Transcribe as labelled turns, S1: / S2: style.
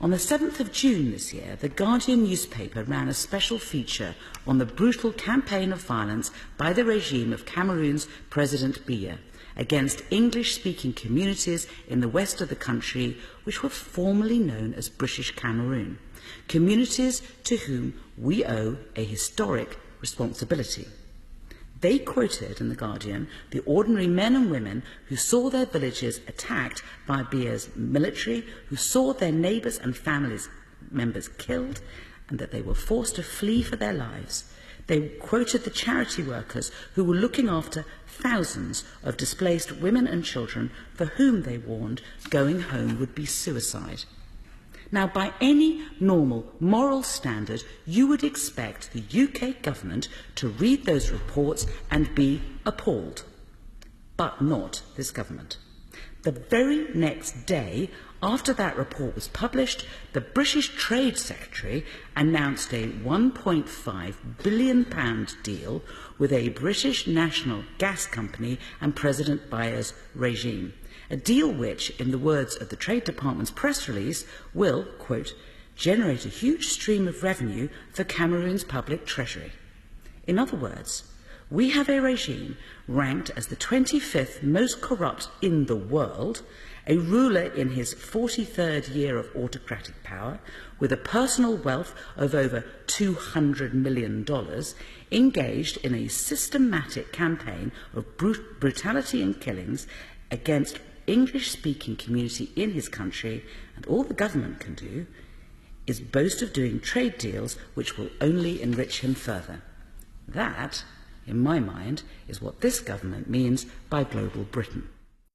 S1: On the 7th of June this year, the Guardian newspaper ran a special feature on the brutal campaign of violence by the regime of Cameroon's President Biya against English-speaking communities in the west of the country, which were formerly known as British Cameroon, communities to whom we owe a historic responsibility. They quoted in The Guardian the ordinary men and women who saw their villages attacked by Biya's military, who saw their neighbours and family members killed, and that they were forced to flee for their lives. They quoted the charity workers who were looking after thousands of displaced women and children for whom they warned going home would be suicide. Now, by any normal moral standard, you would expect the UK government to read those reports and be appalled. But not this government. The very next day, after that report was published, the British Trade Secretary announced a £1.5 billion deal with a British national gas company and President Biya's regime. A deal which, in the words of the Trade Department's press release, will, quote, generate a huge stream of revenue for Cameroon's public treasury. In other words, we have a regime ranked as the 25th most corrupt in the world, a ruler in his 43rd year of autocratic power, with a personal wealth of over $200 million, engaged in a systematic campaign of brutality and killings against English-speaking community in his country, and all the government can do is boast of doing trade deals which will only enrich him further. That, in my mind, is what this government means by global Britain.